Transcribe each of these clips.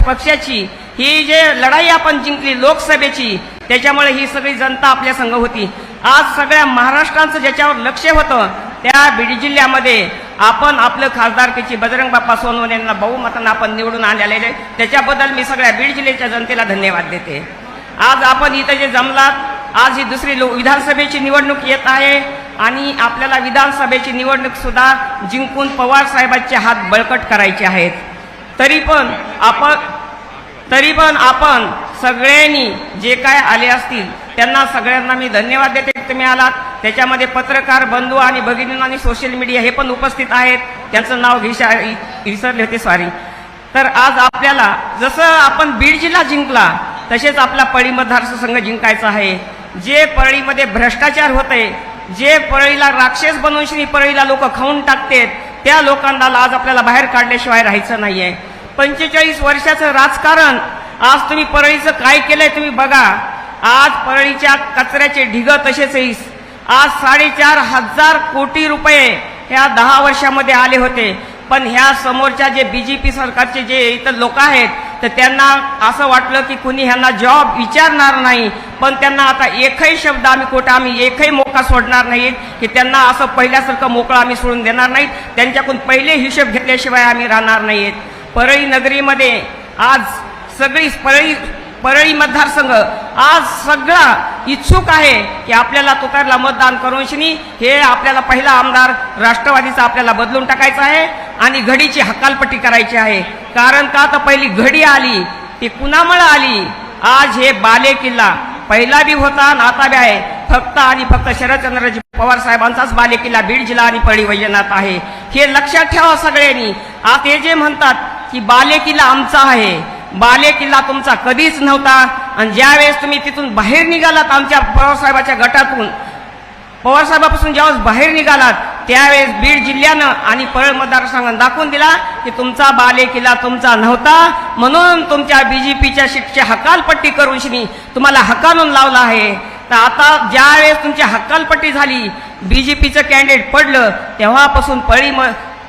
पक्षाची ही जे लढाई आपण जिंकली लोकसभेची, त्याच्यामुळे ही सगळी जनता आपल्या संग होती. आज सगळ्या महाराष्ट्राचं ज्याच्यावर लक्ष होतं त्या बीड जिल्ह्यामध्ये आपण आपलं खासदारकीची बजरंग बाप्पा सोनवणे यांना बहुमतानं आपण निवडून आणलेले, त्याच्याबद्दल मी सगळ्या बीड जिल्ह्याच्या जनतेला धन्यवाद देते. आज आपण इथं जे जमलात, आज ही दुसरी विधानसभेची निवडणूक येत आहे आणि आपल्याला विधानसभेची निवडणूक सुद्धा जिंकून पवार साहेबांचे हात बळकट करायचे आहेत. तरी पण आपण सगळ्यांनी जे काय आले असतील त्यांना सगळ्यांना मी धन्यवाद देते. तुम्ही आलात, त्याच्यामध्ये पत्रकार बंधू आणि भगिनी आणि सोशल मीडिया हे पण उपस्थित आहेत, त्यांचं नाव विसरले होते, सॉरी. तर आज आपल्याला जसं आपण बीड जिल्हा जिंकला तसेच आपला परळी मतदारसंघ जिंकायचा आहे. जे परळीमध्ये भ्रष्टाचार होते, जे परळीला राक्षस बनवून परळीला लोक खाऊन टाकतात, त्या लोकांना आज आपल्याला बाहेर काढल्याशिवाय राहायचं नाहीये. 45 वर्षाचं राजकारण आज तुम्ही परळीचं काय केलंय तुम्ही बघा. आज परळीच्या कचऱ्याचे ढिग तसेच आज 4,500 कोटी रुपये ह्या 10 वर्षामध्ये आले होते. पण ह्या समोरच्या जे बीजेपी सरकारचे जे इतर लोक आहेत तर त्यांना असं वाटलं की कुणी ह्यांना जॉब विचारणार नाही, पण त्यांना आता एकही शब्द आम्ही एकही मोका सोडणार नाहीत की त्यांना असं पहिल्यासारखं मोकळं आम्ही सोडून देणार नाहीत. त्यांच्याकडून पहिले हिशोब घेतल्याशिवाय आम्ही राहणार नाहीत. परळी नगरीमध्ये आज सगळी परळी मतदारसंघ आज सगळा इच्छुक आहे की आपल्याला तुतारला मतदान करून हे आपल्याला पहिला आमदार राष्ट्रवादीचा आपल्याला बदलून टाकायचा आहे आणि घडीची हकालपट्टी करायची आहे. कारण का तर पहिली घडी आली ती कुणामुळे आली. आज हे बाले किल्ला पहिला बी होता आणि आता बी आहे, फक्त आणि फक्त शरदचंद्रजी पवार साहेबांचाच बाले किल्ला बीड जिल्हा आणि परळी वैजनाथ आहे. हे लक्षात ठेवा सगळ्यांनी. आज ते जे म्हणतात की बाले किल्ला आमचा आहे, बाले किल्ला तुमचा कधीच नव्हता. आणि ज्यावेळेस तुम्ही तिथून बाहेर निघालात आमच्या पवारसाहेबाच्या गटातून, पवारसाहेबापासून ज्यावेळेस बाहेर निघालात त्यावेळेस बीड जिल्ह्यानं आणि परळ मतदारसंघानं दाखवून दिला की तुमचा बाले किल्ला तुमचा नव्हता, म्हणून तुमच्या बीजेपीच्या सीटची हकालपट्टी करून तुम्हाला हकालून लावला आहे. तर आता ज्यावेळेस तुमची हकालपट्टी झाली, बीजेपीचं कॅन्डिडेट पडलं, तेव्हापासून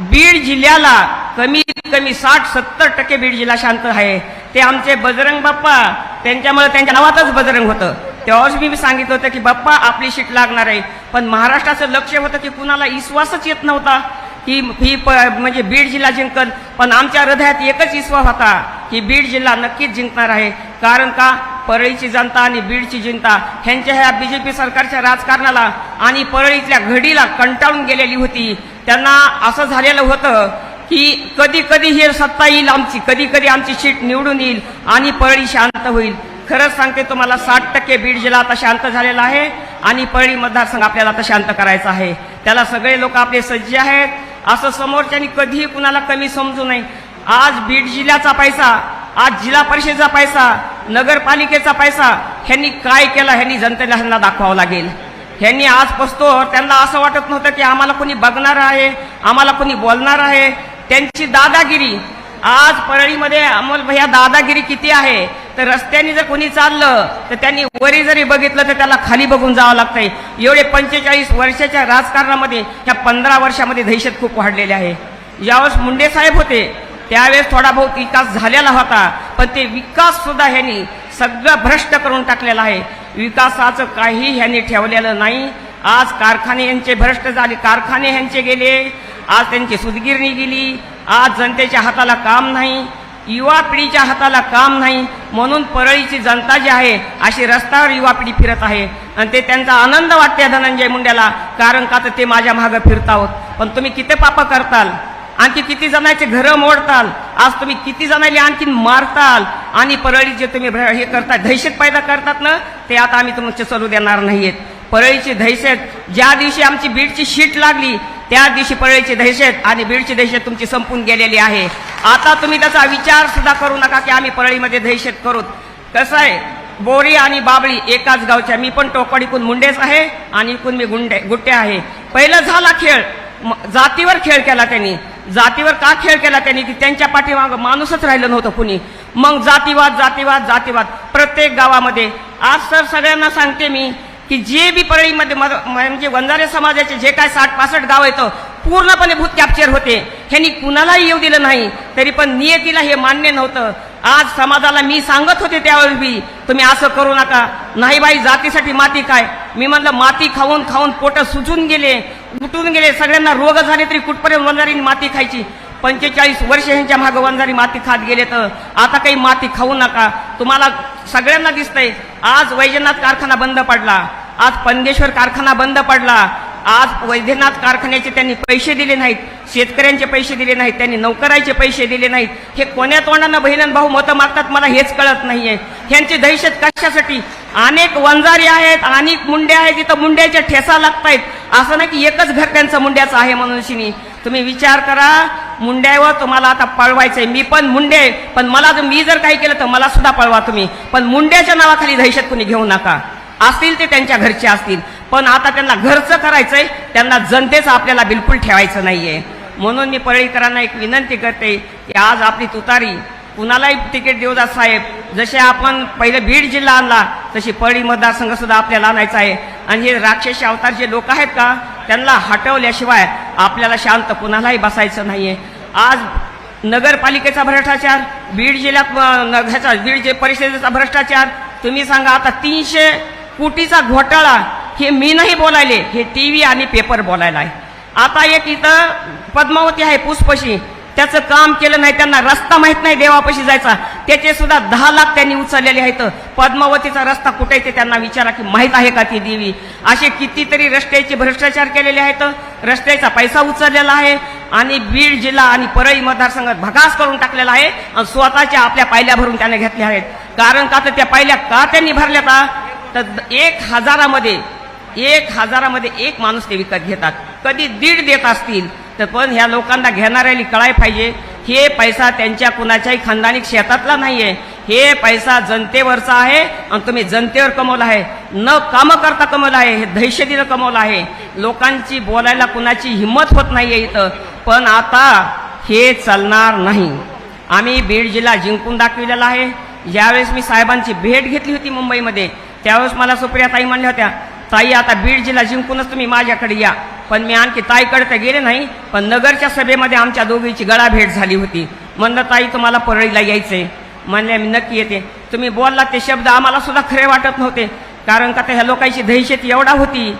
बीड जिल्ह्याला कमीत कमी 60-70% बीड जिल्हा शांत आहे. ते आमचे बजरंग बाप्पा, त्यांच्यामुळे त्यांच्या नावातच बजरंग होतं. तेव्हाच मी सांगितलं होतं की बाप्पा आपली सीट लागणार आहे. पण महाराष्ट्राचं लक्ष होतं की कुणाला विश्वासच येत नव्हता की म्हणजे बीड जिल्हा जिंकल. पण आमच्या हृदयात एकच विश्वास होता की बीड जिल्हा नक्कीच जिंकणार आहे. कारण का परळीची जनता आणि बीडची जनता ह्यांच्या ह्या बीजेपी सरकारच्या राजकारणाला आणि परळीतल्या घडीला कंटाळून गेलेली होती. त्यांना असं झालेलं होतं की कधी कधी हे सत्ता येईल आमची, कधी कधी आमची सीट निवडून येईल आणि परळी शांत होईल. खरंच सांगते तुम्हाला 60% बीड जिल्हा आता शांत झालेला आहे आणि परळी मतदारसंघ आपल्याला आता शांत करायचा आहे. त्याला सगळे लोक आपले सज्ज आहेत. असं समोरच्यानी कधीही कुणाला कमी समजू नये. आज बीड जिल्ह्याचा पैसा, आज जिल्हा परिषदेचा पैसा, नगरपालिकेचा पैसा ह्यांनी काय केला ह्यांनी जनतेला ह्यांना दाखवावं लागेल. ह्यांनी आज पसतो त्यांना असं वाटत नव्हतं की आम्हाला कोणी बघणार आहे, आम्हाला कोणी बोलणार आहे. त्यांची दादागिरी आज परळीमध्ये अमोल भैया दादागिरी किती आहे. तर रस्त्याने जर कोणी चाललं तर त्यांनी वरी जरी बघितलं तर त्याला खाली बघून जावं लागतंय. एवढे 45 वर्षाच्या राजकारणामध्ये ह्या 15 वर्षामध्ये दहशत खूप वाढलेली आहे. ज्यावेळेस मुंडे साहेब होते त्यावेळेस थोडा बहुत विकास झालेला होता, पण ते विकास सुद्धा ह्यांनी सगळं भ्रष्ट करून टाकलेलं आहे. विकासाचं काही ह्यांनी ठेवलेलं नाही. आज कारखाने यांचे भ्रष्ट झाले, कारखाने ह्यांचे गेले, आज त्यांची सुदगिरणी गेली. आज जनतेच्या हाताला काम नाही, युवा पिढीच्या हाताला काम नाही. म्हणून परळीची जनता जी आहे अशी रस्त्यावर युवा पिढी फिरत आहे आणि ते त्यांचा आनंद वाटते धनंजय मुंडेला. कारण का तर ते माझ्या मागं फिरतावत. पण तुम्ही किती पाप करताल, आणखी किती जणांचे घरं मोडताल, आज तुम्ही किती जणांना आणखीन मारताल आणि परळी जे तुम्ही हे करता दहशत पैदा करतात ना, ते आता आम्ही तुमचे चालू देणार नाहीत. परळीची दहशत ज्या दिवशी आमची बीडची शीट लागली त्या दिवशी परळीची दहशत आणि बीडची दहशत तुमची संपून गेलेली आहे. आता तुम्ही त्याचा विचार सुद्धा करू नका की आम्ही परळीमध्ये दहशत करू. कसं आहे, बोरी आणि बाबळी एकाच गावच्या, मी पण टोकवाडीकून मुंडेच आहे आणि इकून मी गुट्टे आहे. पहिलं झाला खेळ, जातीवर खेळ केला त्यांनी. जातीवर का खेळ केला त्यांनी की त्यांच्या पाठीमागं माणूसच राहिलं नव्हतं कुणी. मग जातीवाद जातीवाद जातीवाद प्रत्येक गावामध्ये. आज सर सगळ्यांना सांगते मी की जे बी परळीमध्ये म्हणजे वंजारे समाजाचे जे काय 60-65 गाव येतं पूर्णपणे भूत कॅप्चर होते. ह्यांनी कुणालाही येऊ दिलं नाही. तरी पण नियतीला हे मान्य नव्हतं. आज समाजाला मी सांगत होते त्यावेळेस बी तुम्ही असं करू नका, नाही बाई जातीसाठी माती काय. मी म्हणलं माती खाऊन खाऊन पोट सुजून गेले, उठून गेले, सगळ्यांना रोग झाले तरी कुठपर्यंत वंजारीने माती खायची. 45 वर्ष यांच्या मागं वंजारी माती खात गेले, तर आता काही माती खाऊ नका. तुम्हाला सगळ्यांना दिसतंय आज वैजनाथ कारखाना बंद पडला, आज पंदेश्वर कारखाना बंद पडला, आज वैद्यनाथ कारखान्याचे त्यांनी पैसे दिले नाहीत, शेतकऱ्यांचे पैसे दिले नाहीत, त्यांनी नोकरांचे पैसे दिले नाहीत. हे कोण्या तोंडानं बहिण भाऊ मतं मागतात मला हेच कळत नाहीये. ह्यांची दहशत कशासाठी? अनेक वंजारी आहेत, अनेक मुंडे आहेत, तिथं मुंड्याच्या ठेसा लागतायत. असं नाही की एकच घर त्यांचं मुंड्याचं आहे म्हणून शिनी. तुम्ही विचार करा, मुंड्यावर तुम्हाला आता पळवायचंय. मी पण मुंडे, पण मी जर काही केलं तर मला सुद्धा पळवा तुम्ही, पण मुंड्याच्या नावाखाली दहशत कुणी घेऊ नका. असतील ते त्यांच्या घरचे असतील, पण आता त्यांना घरचं करायचंय, त्यांना जनतेचं आपल्याला बिलकुल ठेवायचं नाहीये. म्हणून मी परळीकरांना एक विनंती करते की आज आपली तुतारी कुणालाही तिकीट देऊ द्या साहेब. जसे आपण पहिले बीड जिल्हा आणला तशी परळी मतदारसंघ सुद्धा आपल्याला आणायचा आहे. आणि हे राक्षसी अवतार जे लोक आहेत का, त्यांना हटवल्याशिवाय आपल्याला शांत कुणालाही बसायचं नाहीये. आज नगरपालिकेचा भ्रष्टाचार, बीड जिल्ह्यात बीड परिषदेचा भ्रष्टाचार, तुम्ही सांगा आता 300 कोटीचा घोटाळा, हे मी नाही बोलायले, हे टीव्ही आणि पेपर बोलायला आहे. आता एक इथं पद्मावती आहे पुष्पशी, त्याचं काम केलं नाही, त्यांना रस्ता माहित नाही देवापाशी जायचा, त्याचे सुद्धा 10 लाख त्यांनी उचललेले आहेत. पद्मावतीचा रस्ता कुठे ते त्यांना विचारा की माहीत आहे का ती देवी. असे कितीतरी रस्त्याचे भ्रष्टाचार केलेले आहेत, रस्त्याचा पैसा उचललेला आहे आणि बीड जिल्हा आणि परळी मतदारसंघात भगास करून टाकलेला आहे आणि स्वतःच्या आपल्या पायल्या भरून त्याने घेतल्या आहेत. कारण का तर त्या पायल्या का त्यांनी भरल्या का, तर 1000मध्ये एक माणूस ते विकत घेतात, कधी 1.5 देत असतील तर. पण ह्या लोकांना घेणाऱ्याला कळाय पाहिजे, हे पैसा त्यांच्या कुणाच्याही खानदानी शेतातला नाहीये, हे पैसा जनतेवरचा आहे आणि तुम्ही जनतेवर कमवला आहे, न कामं करता कमवला आहे, हे दहशतीनं कमवलं आहे. लोकांची बोलायला कुणाची हिंमत होत नाहीये इथं. पण आता हे चालणार नाही. आम्ही बीड जिल्हा जिंकून दाखविलेला आहे. ज्यावेळेस मी साहेबांची भेट घेतली होती मुंबईमध्ये, त्यावेळेस मला सुप्रिया ताई म्हणल्या होत्या, ताई आता बीड जिल्हा जिंकूनच तुम्ही माझ्याकडे या. पण मी आणखी ताईकडे तर गेले नाही, पण नगरच्या सभेमध्ये आमच्या दोघीची गळाभेट झाली होती. म्हणलं ताई तुम्हाला परळीला यायचंय, म्हणले मी नक्की येते. तुम्ही बोलला ते शब्द आम्हाला सुद्धा खरे वाटत नव्हते, कारण का ह्या लोकांची दहशत एवढा होती.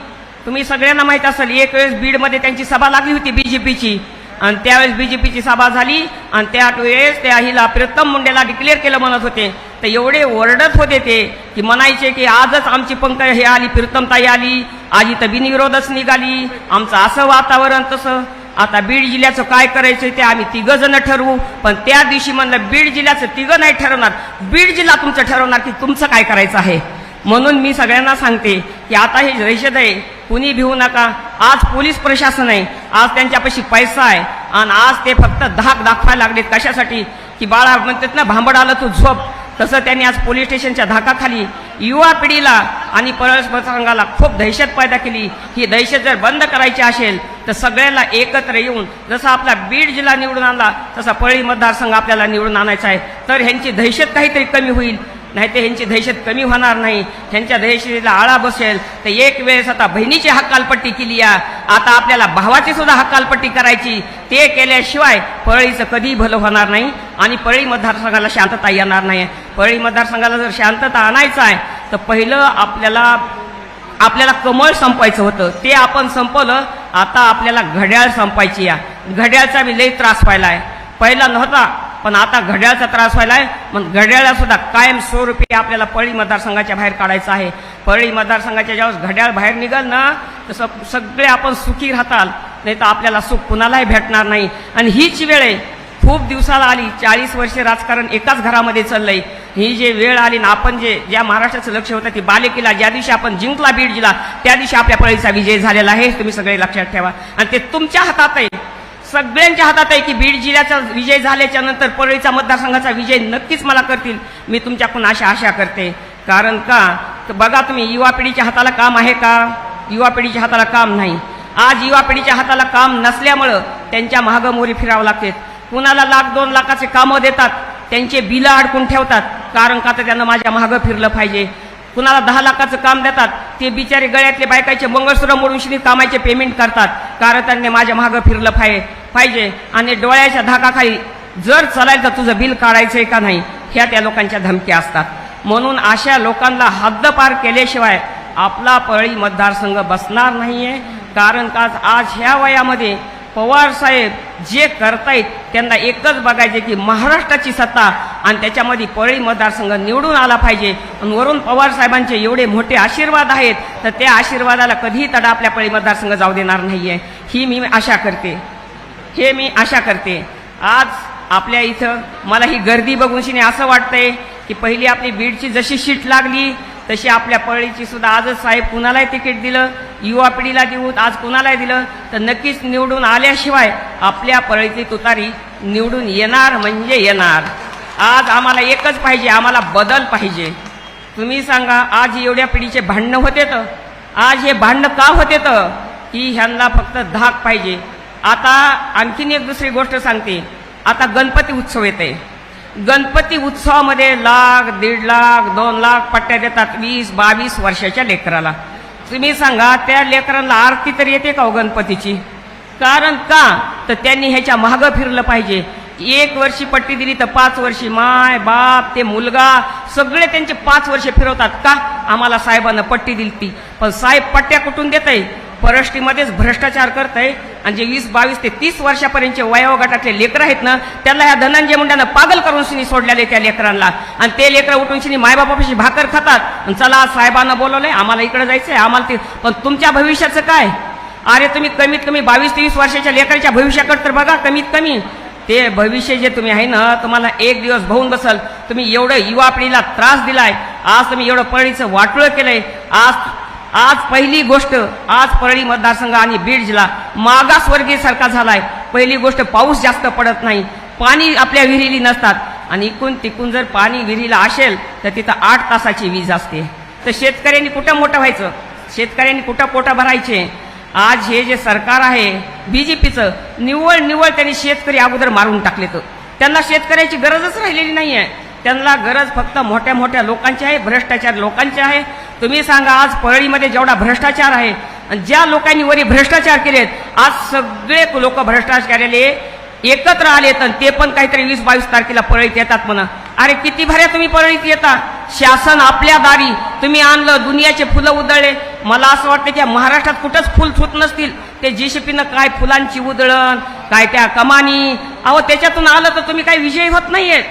तुम्ही सगळ्यांना माहीत असेल, एक वेळेस बीडमध्ये त्यांची सभा लागली होती बीजेपीची, आणि त्यावेळेस बीजेपीची सभा झाली आणि त्यावेळेस त्या हिला प्रीतम मुंडेला डिक्लेअर केलं म्हणत होते. तर एवढे ओरडत होते ते की म्हणायचे की आजच आमची पंकज हे आली, प्रीतमताई आली, आज इथं बिनविरोधच निघाली, आमचं असं वातावरण तसं. आता बीड जिल्ह्याचं काय करायचं ते आम्ही 3 जण ठरवू. पण त्या दिवशी म्हणलं बीड जिल्ह्याचं 3 नाही ठरवणार, बीड जिल्हा तुमचं ठरवणार की तुमचं काय करायचं आहे. म्हणून मी सगळ्यांना सांगते की आता हे दहशत आहे, कुणी भिवू नका. आज पोलीस प्रशासन आहे, आज त्यांच्यापाशी पैसा आहे आणि आज ते फक्त धाक दाखवायला लागलेत. कशासाठी की बाळा म्हणतात ना, भांबड आलं तू झोप, तसं त्यांनी आज पोलीस स्टेशनच्या धाकाखाली युवा पिढीला आणि परस्परांगाला खूप दहशत पैदा केली. ही दहशत जर बंद करायची असेल तर सगळ्यांना एकत्र येऊन, जसा आपला बीड जिल्हा निवडून आणला तसा परळी मतदारसंघ आपल्याला निवडून आणायचा आहे, तर ह्यांची दहशत काहीतरी कमी होईल. नाही तर ह्यांची दहशत कमी होणार नाही, ह्यांच्या दहशतीला आळा बसेल. तर एक वेळेस आता बहिणीची हक्कालपट्टी केली आहे, आता आपल्याला भावाची सुद्धा हक्कालपट्टी करायची. ते केल्याशिवाय परळीचं कधीही भलं होणार नाही आणि परळी मतदारसंघाला शांतता येणार नाही. परळी मतदारसंघाला जर शांतता आणायचं आहे तर पहिलं आपल्याला कमळ संपवायचं होतं, ते आपण संपवलं. आता आपल्याला घड्याळ संपायची आहे. घड्याळचा बी लई त्रास व्हायला आहे, पहिला नव्हता पण आता घड्याळचा त्रास व्हायलाय. मग घड्याळा सुद्धा कायम स्वरूपी आपल्याला परळी मतदारसंघाच्या बाहेर काढायचं आहे. परळी मतदारसंघाच्या ज्यावेळेस घड्याळ बाहेर निघाल ना, तसं सगळे आपण सुखी राहताल, नाही तर आपल्याला सुख कुणालाही भेटणार नाही. आणि हीच वेळ आहे, खूप दिवसाला आली. 40 वर्षे राजकारण एकाच घरामध्ये चाललंय. ही जे वेळ आली ना, आपण ज्या महाराष्ट्राचं लक्ष होतं ती बालेकिल्ला, ज्या दिवशी आपण जिंकला बीड जिल्हा, त्या दिवशी आपल्या परळीचा विजय झालेला आहे. तुम्ही सगळे लक्षात ठेवा आणि ते तुमच्या हातात आहे, सगळ्यांच्या हातात आहे की बीड जिल्ह्याचा विजय झाल्याच्या नंतर परळीचा मतदारसंघाचा विजय नक्कीच मला करतील. मी तुमच्याकडून आशा करते. कारण का तर बघा तुम्ही, युवा पिढीच्या हाताला काम आहे का? युवा पिढीच्या हाताला काम नाही. आज युवा पिढीच्या हाताला काम नसल्यामुळं त्यांच्या मागं मोरी फिरावं लागते. कुणाला 1,00,000-2 लाखाचे कामं देतात, त्यांचे बिलं अडकून ठेवतात, कारण का तर त्यांना माझ्या मागं फिरलं पाहिजे. कुणाला 10 लाखाचं काम देतात, ते बिचारे गळ्यातले बायकाचे मंगळसूत्र मोडून शिनी कामाचे पेमेंट करतात, कारण त्यांनी माझ्या मागं फिरलं पाहिजे. आणि डोळ्याच्या धाकाखाली जर चालायचं तुझं बिल काढायचंय का नाही, ह्या त्या लोकांच्या धमक्या असतात. म्हणून अशा लोकांना हद्दपार केल्याशिवाय आपला परळी मतदारसंघ बसणार नाहीये. कारण का आज ह्या वयामध्ये पवार साहेब जे करतायत त्यांना एकच बघायचे की महाराष्ट्राची सत्ता आणि त्याच्यामध्ये परळी मतदारसंघ निवडून आला पाहिजे. आणि वरून पवार साहेबांचे एवढे मोठे आशीर्वाद आहेत तर त्या आशीर्वादाला कधीही तडा आपल्या परळी मतदारसंघ जाऊ देणार नाहीये. ही मी आशा करते, हे मी आशा करते. आज आपल्या इथं मला ही गर्दी बघून असं वाटतंय की पहिली आपली बीडची जशी शीट लागली तशी आपल्या परळीची सुद्धा आजच साहेब कुणालाही तिकीट दिलं, युवा पिढीला देऊ, आज कुणालाही दिलं तर नक्कीच निवडून आल्याशिवाय आपल्या परळीची तुतारी निवडून येणार म्हणजे येणार. आज आम्हाला एकच पाहिजे, आम्हाला बदल पाहिजे. तुम्ही सांगा आज एवढ्या पिढीचे भांडणं होते तर आज हे भांडणं का होते तर की ह्यांना फक्त धाक पाहिजे. आता आणखीन एक दुसरी गोष्ट सांगते. आता गणपती उत्सव येते. गणपती उत्सवामध्ये 1,00,000, 1,50,000, 2,00,000 पट्ट्या देतात 20-22 वर्षाच्या लेकराला. तुम्ही सांगा त्या लेकरांना आरती तर येते का हो गणपतीची? कारण का तर त्यांनी ह्याच्या मागं फिरलं पाहिजे. 1 वर्षी पट्टी दिली तर 5 वर्षी माय बाप ते मुलगा सगळे त्यांचे 5 वर्ष फिरवतात. का? आम्हाला साहेबांना पट्टी दिली ती. पण साहेब पट्ट्या कुठून देत आहे? परराष्ट्रीमध्येच भ्रष्टाचार करत आहे. आणि जे 20-22 ते 30 वर्षापर्यंतचे वयोगटातले लेकरं आहेत ना त्यांना ह्या धनंजय मुंड्यानं पागल करून सोडलेले त्या लेकरांना. आणि ते लेकरं उठून मायबापाशी भाकर खातात. आणि चला साहेबांना बोलवलंय आम्हाला इकडे जायचंय आम्हाला ते. पण तुमच्या भविष्याचं काय? अरे तुम्ही कमीत कमी 22-23 वर्षाच्या लेकराच्या भविष्याकडे तर बघा. कमीत कमी ते भविष्य जे तुम्ही आहे ना तुम्हाला एक दिवस भावून बसल. तुम्ही एवढं युवा पिढीला त्रास दिलाय. आज तुम्ही एवढं परळीचं वाटोळं केलंय. आज पहिली गोष्ट आज परळी मतदारसंघ आणि बीड जिल्हा मागासवर्गीय सारखा झालाय. पहिली गोष्ट पाऊस जास्त पडत नाही, पाणी आपल्या विहिरीली नसतात. आणि इकून तिकून जर पाणी विहिरीला असेल तर तिथं 8 तासाची वीज असते. तर शेतकऱ्यांनी कुठं मोठं व्हायचं? शेतकऱ्यांनी कुठं पोटं भरायचे? आज हे जे सरकार आहे बीजेपीचं निव्वळ त्यांनी शेतकरी अगोदर मारून टाकले. तर त्यांना शेतकऱ्याची गरजच राहिलेली नाही आहे. त्यांना गरज फक्त मोठ्या मोठ्या लोकांची आहे, भ्रष्टाचार लोकांचे आहे. तुम्ही सांगा आज परळीमध्ये जेवढा भ्रष्टाचार आहे आणि ज्या लोकांनी वरी भ्रष्टाचार केलेत आज सगळे लोक भ्रष्टाचाराले एकत्र आलेत आणि ते पण काहीतरी 20-22 तारखेला परळीत येतात म्हणा. अरे किती भऱ्या तुम्ही परळीत येता? शासन आपल्या दारी तुम्ही आणलं, दुनियाचे फुलं उधळले. मला असं वाटतं की महाराष्ट्रात कुठंच फुल सुट नसतील. ते जीसीपीनं काय फुलांची उधळण, काय त्या कमानी, अहो त्याच्यातून आलं तर तुम्ही काही विजयी होत नाहीयेत.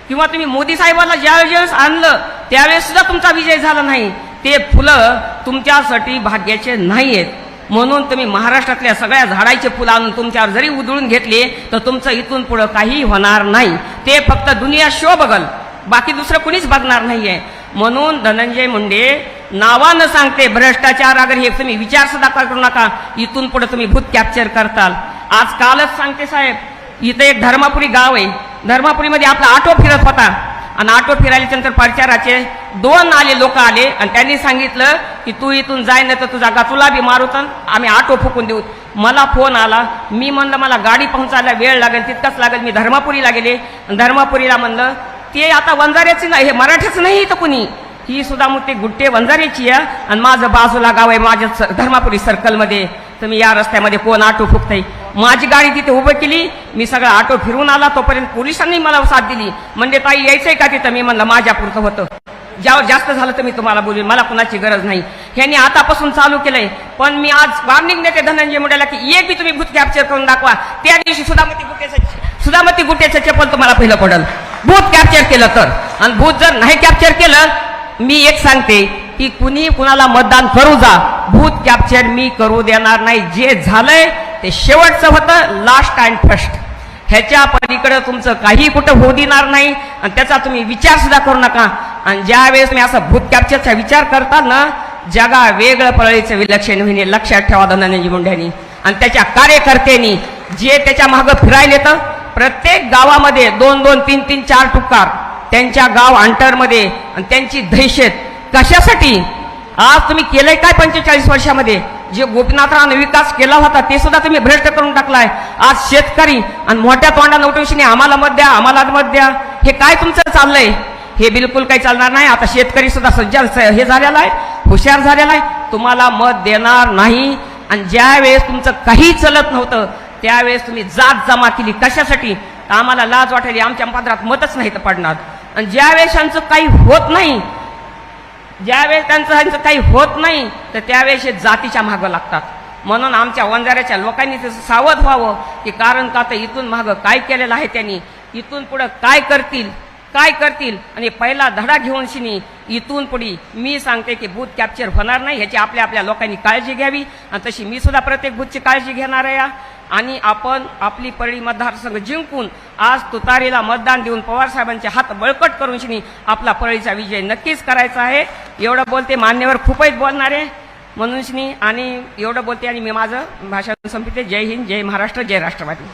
किंवा तुम्ही मोदी साहेबांना ज्यावेळेस आणलं त्यावेळेस सुद्धा तुमचा विजय झाला नाही. ते फुलं तुमच्यासाठी भाग्याचे नाहीयेत. म्हणून तुम्ही महाराष्ट्रातल्या सगळ्या झाडाचे फुलं आणून तुमच्यावर जरी उधळून घेतले तर तुमचं इथून पुढं काही होणार नाही. ते फक्त दुनिया शो बघल, बाकी दुसरं कुणीच बघणार नाहीये. म्हणून धनंजय मुंडे नावानं सांगते भ्रष्टाचार अगर हे तुम्ही विचार सुद्धा करू नका. इथून पुढे तुम्ही भूत कॅप्चर करताल. आज कालच सांगते साहेब, इथं एक धर्मापुरी गाव आहे. धर्मापुरीमध्ये आपला ऑटो फिरत होता आणि ऑटो फिरायच्या नंतर प्रचाराचे 2 आले लोक आले आणि त्यांनी सांगितलं की तू इथून जाय ना तर तुझा तुला बी मारूत आम्ही ऑटो फुकून देऊ. मला फोन आला. मी म्हणलं मला गाडी पोहोचायला वेळ लागेल, तितकाच लागेल. मी धर्मापुरीला गेले. धर्मापुरीला म्हणलं ते आता वंजाऱ्याची नाही, हे मराठीच नाही तर कुणी, ही सुद्धा मग ते गुट्टे वंजाऱ्याची आहे आणि माझं बाजूला गाव आहे माझ्या धर्मापुरी सर्कलमध्ये. तुम्ही या रस्त्यामध्ये कोण ऑटो फुकताय? माझी गाडी तिथे उभं केली. मी सगळा ऑटो फिरून आला. तोपर्यंत पोलिसांनी मला साथ दिली. म्हणजे ताई यायचंय का तिथं? मी म्हणलं माझ्यापुरतं होतं, ज्यावर जास्त झालं तर मी तुम्हाला बोलेन, मला कुणाची गरज नाही. ह्यांनी आतापासून चालू केलंय. पण मी आज वॉर्निंग देते धनंजय मुंडेला की एक बी तुम्ही भूत कॅप्चर करून दाखवा. त्या दिवशी सुधामती गुट्टेचं चप्पल तुम्हाला पहिलं पडल भूत कॅप्चर केलं तर. आणि भूत जर नाही कॅप्चर केलं, मी एक सांगते की कुणी कुणाला मतदान करू जा, भूत कॅप्चर मी करू देणार नाही. जे झालंय ते शेवटचं होतं, लास्ट अँड फर्स्ट. ह्याच्या पलीकडे तुमचं काही कुठं होऊ देणार नाही आणि त्याचा तुम्ही विचार सुद्धा करू नका. आणि ज्या वेळेस तुम्ही असं भूत कॅप्चरचा विचार करता ना, जगा वेगळं परळीचं विलक्षण होईने लक्षात ठेवा धनंजय मुंड्यांनी आणि त्याच्या कार्यकर्त्यांनी जे त्याच्या मागं फिरायले. तर प्रत्येक गावामध्ये 2-2, 3-3, 4 टुकार त्यांच्या गाव अंटरमध्ये आणि त्यांची दहशत कशासाठी? आज तुम्ही केलंय काय 45 वर्षामध्ये? जे गोपीनाथरावांनी विकास केला होता ते सुद्धा तुम्ही भ्रष्ट करून टाकलाय. आज शेतकरी आणि मोठ्या तोंडानं उठवशीने आम्हाला मत द्या, आम्हाला मत द्या, हे काय तुमचं चाललंय? हे बिलकुल काही चालणार नाही. आता शेतकरी सुद्धा हे झालेला आहे, हुशार झालेला आहे, तुम्हाला मत देणार नाही. आणि ज्या वेळेस तुमचं काही चलत नव्हतं त्यावेळेस तुम्ही जात जमा केली. कशासाठी? आम्हाला लाज वाटायली, आमच्या पदरात मतच नाही तर पडणार. आणि ज्यावेळेस त्यांचं काही होत नाही, ज्यावेळेस त्यांचं काही होत नाही तर त्यावेळेस हे जातीच्या मागं लागतात. म्हणून आमच्या वंजाऱ्याच्या लोकांनी तसं सावध व्हावं की कारण का तर इथून मागं काय केलेलं आहे त्यांनी, इथून पुढं काय करतील आणि पहिला धडा घेऊन शिनी इथून पुढे मी सांगते की बूथ कॅप्चर होणार नाही, ह्याची आपल्या लोकांनी काळजी घ्यावी. आणि तशी मी सुद्धा प्रत्येक बूथची काळजी घेणार आहे. आणि आपण आपली परळी मतदारसंघ जिंकून आज तुतारीला मतदान देऊन पवारसाहेबांचे हात बळकट करून शिनी आपला परळीचा विजय नक्कीच करायचा आहे. एवढं बोलते, मान्यवर खूपच बोलणारे म्हणून शिनी आणि एवढं बोलते आणि मी माझं भाषण संपवते. जय हिंद, जय महाराष्ट्र, जय राष्ट्रवादी.